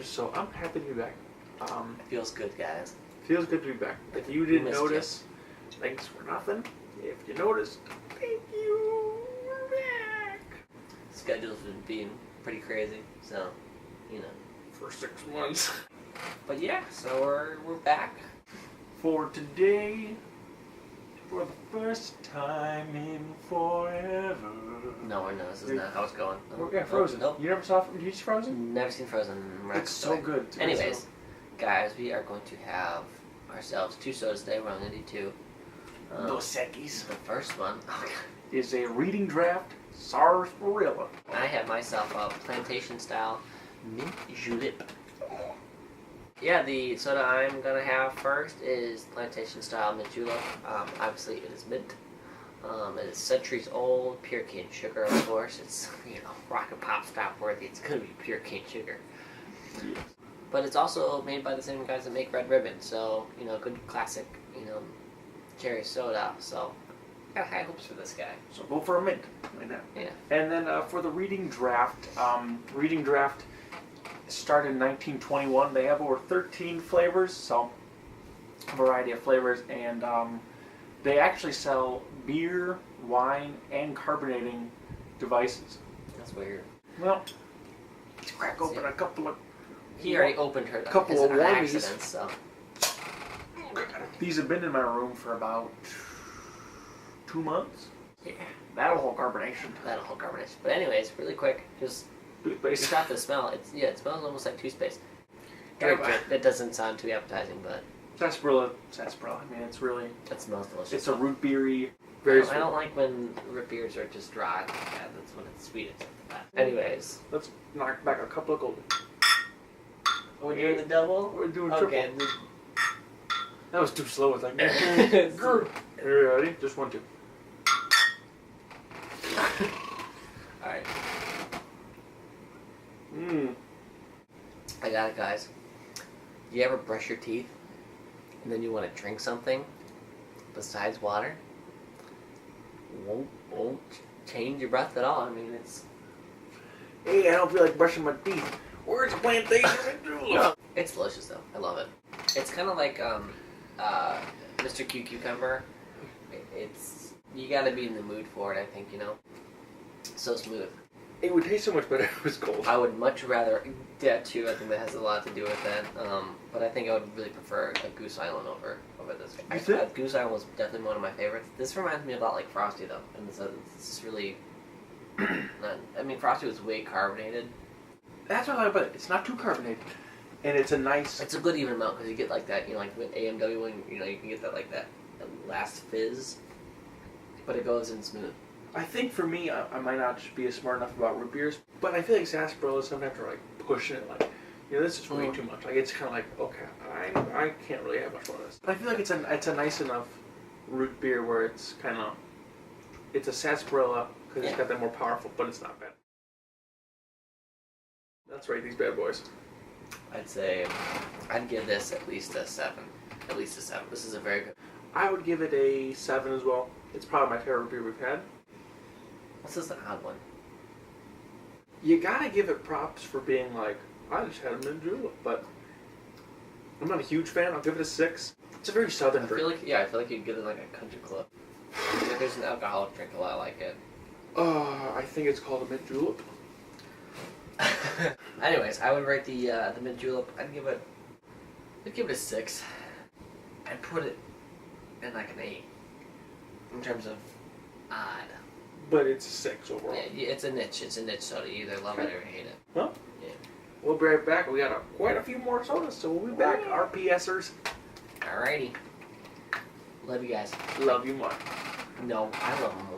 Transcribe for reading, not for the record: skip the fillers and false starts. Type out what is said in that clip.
So I'm happy to be back. It feels good, guys. Feels good to be back. If you didn't notice, thanks for nothing. If you noticed, thank you. We're back. Schedule's been being pretty crazy, so you know. For 6 months. But yeah, so we're back. For today, for the first time in forever. No, this is not how it's going. Yeah, Frozen. Nope. You never saw? Did you see Frozen? Never seen Frozen. It's so good. Anyways, guys, we are going to have ourselves 2 sodas today. We're only going to do 2. Dos Equis. The first one is a Reading Draft Sarsaparilla. I have myself a Plantation Style Mint Julep. Yeah, the soda I'm going to have first is Plantation Style Mint Julep. Obviously, it is mint. It is centuries old, pure cane sugar, of course. It's, Rocketpopstop worthy. It's going to be pure cane sugar. Yes. But it's also made by the same guys that make Red Ribbon, so, good classic, cherry soda. So, I got high hopes for this guy. So go for a mint right now. Yeah. And then for the Reading Draft started in 1921. They have over 13 flavors, so a variety of flavors, and they actually sell beer, wine, and carbonating devices. That's weird. Well, let's crack open a couple of... He already opened her. Couple of one's. accidents, So. These have been in my room for about 2 months. Yeah, that'll hold carbonation. But anyways, really quick, just got the smell. It smells almost like toothpaste. That doesn't sound too appetizing, but sarsaparilla. I mean, it's really... That smells delicious. It's a root beery. I don't like when root beers are just dry. Yeah, that's when it's sweet. Anyways, let's knock back a couple of golden. Are we doing the double? We're doing okay. Triple. That was too slow. It's like... Ready? Just 1, 2. Alright. I got it, guys. Do you ever brush your teeth and then you want to drink something besides water? Won't change your breath at all. I mean, it's... Hey, I don't feel like brushing my teeth. Where's Plantation Mint Julep? It's delicious, though. I love it. It's kind of like Mr. Cucumber. It's... You gotta be in the mood for it, I think, So smooth. It would taste so much better if it was cold. I would much rather... That, too. I think that has a lot to do with that. But I think I would really prefer a Goose Island over this. Goose Island was definitely one of my favorites. This reminds me a lot like Frosty, though. And it's really... I mean, Frosty was way carbonated. That's what I like about it. It's not too carbonated. And it's a nice... It's a good even amount, because you get like that, like with AMW, when, you can get that, like that last fizz. But it goes in smooth. I think for me, I might not be as smart enough about root beers, but I feel like sarsaparilla sometimes are like pushing it, like, this is way too much. Like, it's kind of like, okay, I can't really have much more of this. But I feel like it's a nice enough root beer where it's kind of, it's a sarsaparilla because it's got that more powerful, but it's not bad. Let's rate these bad boys. I'd give this at least a 7. At least a 7. This is a very good. I would give it a 7 as well. It's probably my favorite beer we've had. This is an odd one. You gotta give it props for being like, I just had a mint julep, but I'm not a huge fan. I'll give it a 6. It's a very southern drink. I feel like you'd get it like a country club. If there's an alcoholic drink a lot like it. I think it's called a mint julep. Anyways, I would rate the mint julep. I'd give it a 6. I'd put it in like an 8 in terms of odd. But it's a 6 overall. Yeah, it's a niche. It's a niche soda. You either love it or hate it. Well, yeah. We'll be right back. We got quite a few more sodas, so we'll be back. RPSers. Alrighty. Love you guys. Love you more. No, I love them more.